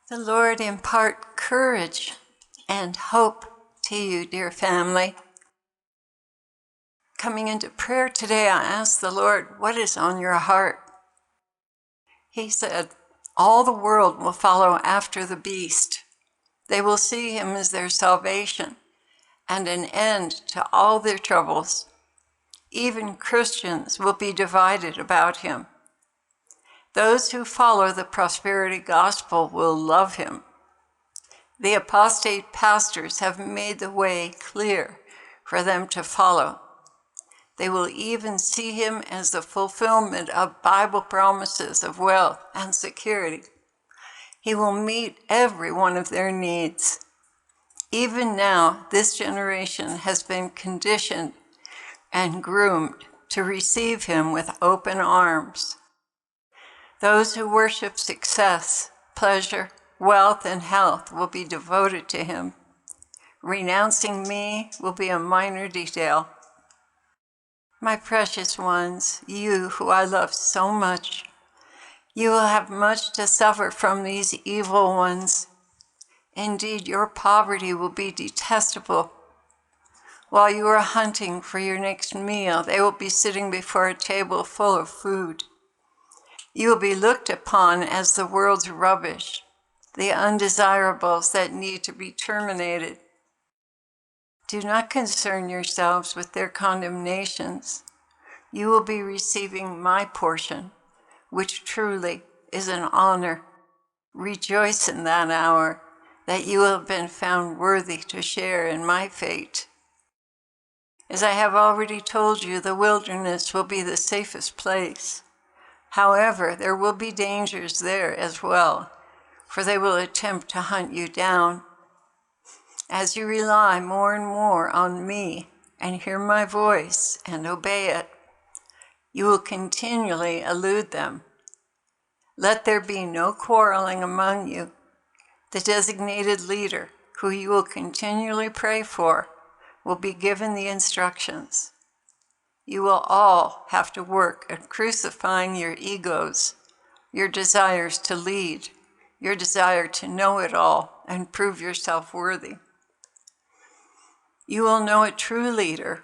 The Lord impart courage and hope to you, dear family. Coming into prayer today, I asked the Lord, what is on your heart? He said, all the world will follow after the beast. They will see him as their salvation and an end to all their troubles. Even Christians will be divided about him. Those who follow the prosperity gospel will love him. The apostate pastors have made the way clear for them to follow. They will even see him as the fulfillment of Bible promises of wealth and security. He will meet every one of their needs. Even now, this generation has been conditioned and groomed to receive him with open arms. Those who worship success, pleasure, wealth, and health will be devoted to him. Renouncing me will be a minor detail. My precious ones, you who I love so much, you will have much to suffer from these evil ones. Indeed, your poverty will be detestable. While you are hunting for your next meal, they will be sitting before a table full of food. You will be looked upon as the world's rubbish, the undesirables that need to be terminated. Do not concern yourselves with their condemnations. You will be receiving my portion, which truly is an honor. Rejoice in that hour that you have been found worthy to share in my fate. As I have already told you, the wilderness will be the safest place. However, there will be dangers there as well, for they will attempt to hunt you down. As you rely more and more on me and hear my voice and obey it, you will continually elude them. Let there be no quarreling among you. The designated leader, who you will continually pray for, will be given the instructions. You will all have to work at crucifying your egos, your desires to lead, your desire to know it all and prove yourself worthy. You will know a true leader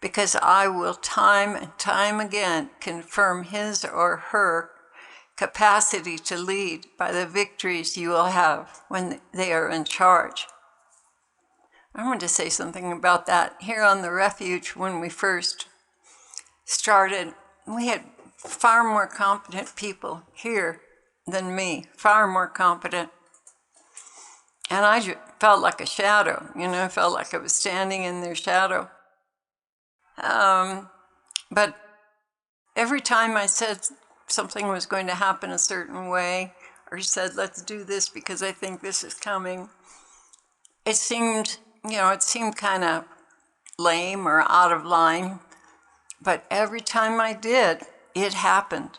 because I will time and time again confirm his or her capacity to lead by the victories you will have when they are in charge. I want to say something about that. Here on the refuge, when we first started, we had far more competent people here than me, far more competent. And I just felt like a shadow, I felt like I was standing in their shadow. But every time I said something was going to happen a certain way, or said, let's do this because I think this is coming, it seemed kind of lame or out of line. But every time I did, it happened.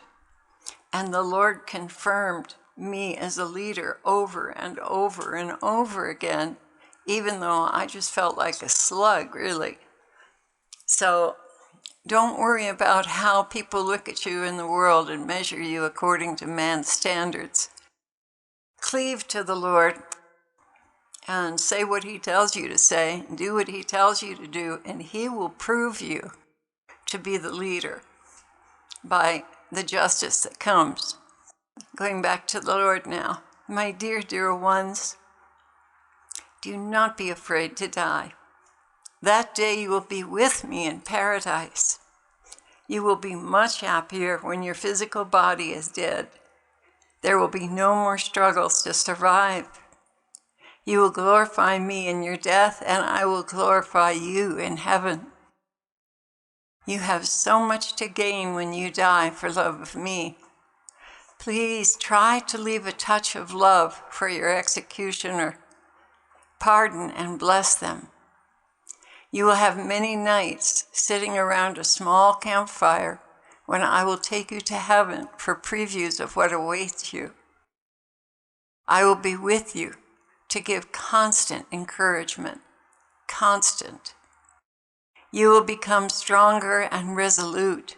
And the Lord confirmed me as a leader over and over and over again, even though I just felt like a slug, really. So don't worry about how people look at you in the world and measure you according to man's standards. Cleave to the Lord and say what he tells you to say, do what he tells you to do, and he will prove you to be the leader by the justice that comes. Going back to the Lord now. My dear, dear ones, do not be afraid to die. That day you will be with me in paradise. You will be much happier when your physical body is dead. There will be no more struggles to survive. You will glorify me in your death, and I will glorify you in heaven. You have so much to gain when you die for love of me. Please try to leave a touch of love for your executioner. Pardon and bless them. You will have many nights sitting around a small campfire when I will take you to heaven for previews of what awaits you. I will be with you to give constant encouragement, constant. You will become stronger and resolute,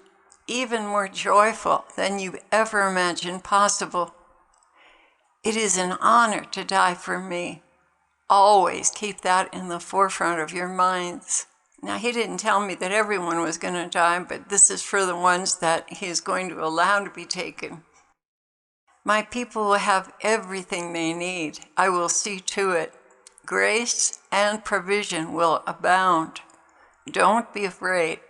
even more joyful than you ever imagined possible. It is an honor to die for me. Always keep that in the forefront of your minds. Now, he didn't tell me that everyone was going to die, but this is for the ones that he is going to allow to be taken. My people will have everything they need. I will see to it. Grace and provision will abound. Don't be afraid.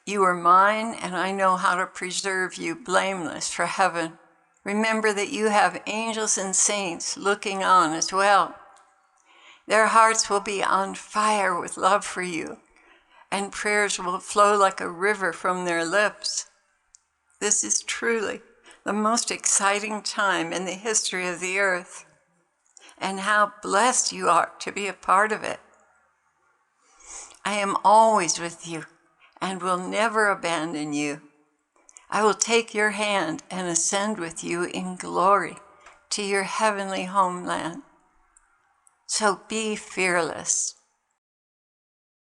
You are mine, and I know how to preserve you blameless for heaven. Remember that you have angels and saints looking on as well. Their hearts will be on fire with love for you, and prayers will flow like a river from their lips. This is truly the most exciting time in the history of the earth, and how blessed you are to be a part of it. I am always with you and will never abandon you. I will take your hand and ascend with you in glory to your heavenly homeland. So be fearless.